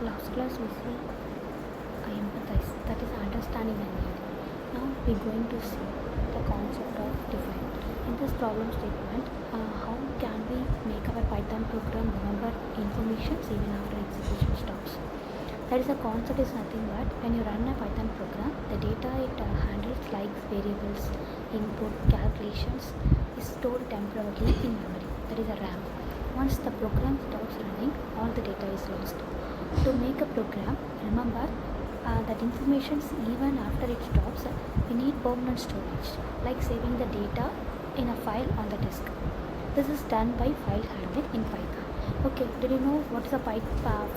Last class we see I empathize, that is understanding and need. Now we're going to see the concept of define. In this problem statement, how can we make our Python program remember information even after execution stops? That is, the concept is nothing but when you run a Python program, the data it handles like variables, input, calculations is stored temporarily in memory, that is a RAM. Once the program stops running, all the data is lost. To make a program remember that information even after it stops, we need permanent storage, like saving the data in a file on the disk. This is done by file handling in Python. Okay, did you know what is a file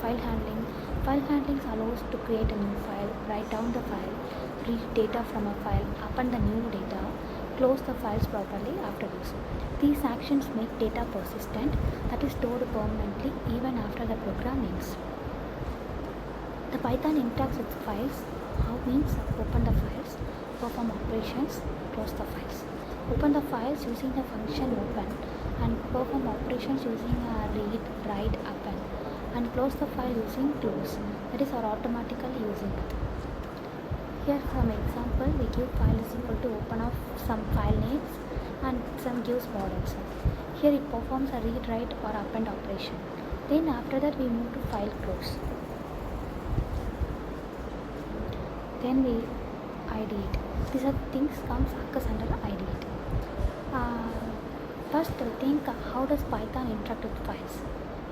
handling? File handling allows to create a new file, write down the file, read data from a file, append the new data, close the files properly after use. These actions make data persistent, that is stored permanently even after the program ends. The Python interacts with files. How means open the files, perform operations, close the files. Open the files using the function open and perform operations using read, write, append, and close the file using close. That is our automatically using it. Here some example, we give file is equal to open of some file names and some gives models. Here it performs a read, write or append operation. Then after that we move to file close. Then we ideate. These are things occurs under ideate. First think how does Python interact with files.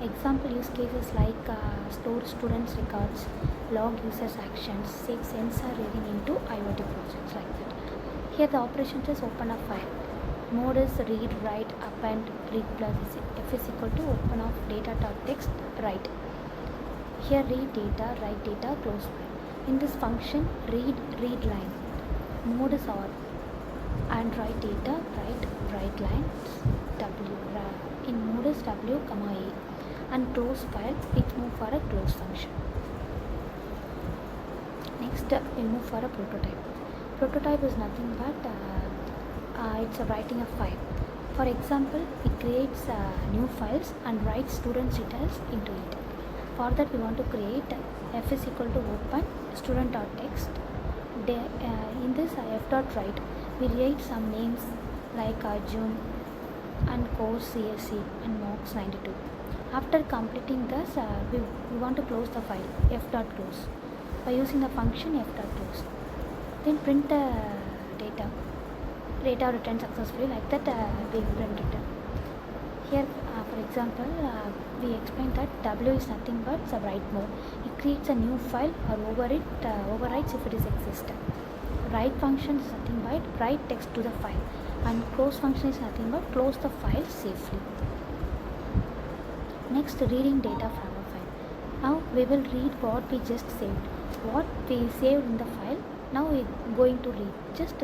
Example use cases like store students records, log users actions, save sensor reading into IoT projects like that. Here the operation is open a file. Mode is read, write, append, read plus f is equal to open of data.text, write. Here read data, write data, close file. In this function read line, mode is or, and write data, write lines w, in mode is w comma a, and close file it move for a close function. Next we move for a prototype. Prototype is nothing but it's writing a file. For example, it creates new files and writes student details into it. For that we want to create f is equal to open student.text. In this f.write we write some names like Arjun and course CSC and mocks 92. After completing this we want to close the file f.close by using the function f.close. Then print the data returned successfully, like that we print it. Here for example we explain that w is nothing but the write mode. It creates a new file or overwrites if it is existent. Write function is nothing but write text to the file, and close function is nothing but close the file safely. Next, reading data from a file. Now we will read what we just saved. What we saved in the file, now we are going to read. Just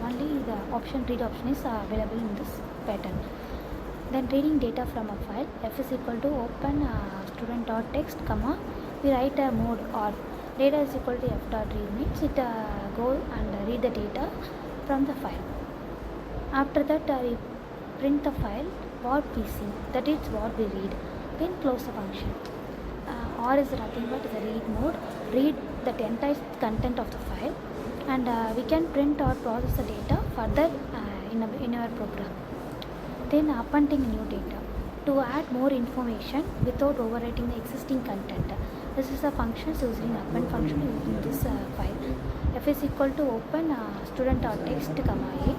only the option read option is available in this pattern. Then reading data from a file, f is equal to open student.text comma, we write a mode or data is equal to f.read means it go and read the data from the file. After that we print the file what we see, that is what we read. Then close the function. Or is nothing but the read mode, read the entire content of the file, and we can print or process the data further in our program. Then appending new data to add more information without overwriting the existing content. This is a function using append function using this file. F is equal to open student.text comma a,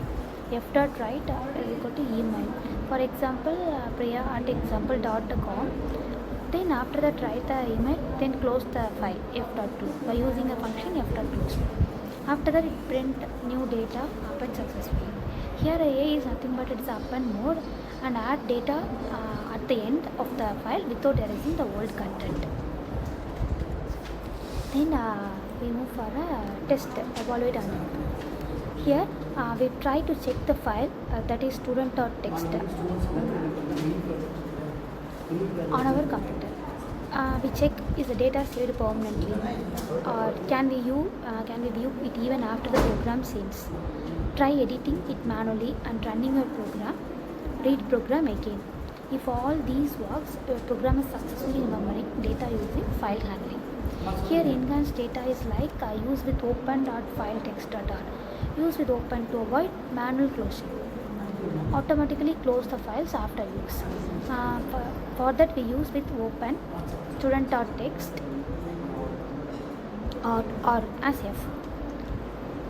f.write is equal to email. For example, priya@example.com. Then after that write the email, then close the file f.close by using a function f.close. After that it print new data, append successfully. Here a is nothing but it is append mode and add data at the end of the file without erasing the old content. Then we move for a test, evaluate and output. Here we try to check the file that is student.text on our computer. We check is the data saved permanently, or can we view it even after the program ends. Try editing it manually and running your program. Read program again. If all these works, your program is successfully remembering data using file handling. Here enhanced data is like use with open.file text data. Use with open to avoid manual closing. Automatically close the files after use. For that we use with open student.text or as f.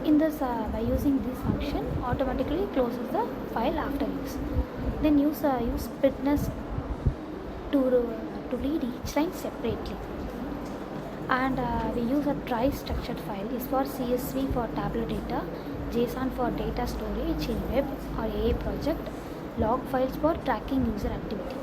In this by using this function automatically closes the file after use. Then use splitness to read each line separately. And we use a try structured file is for CSV for tabular data, JSON for data storage in web or AI project, log files for tracking user activity.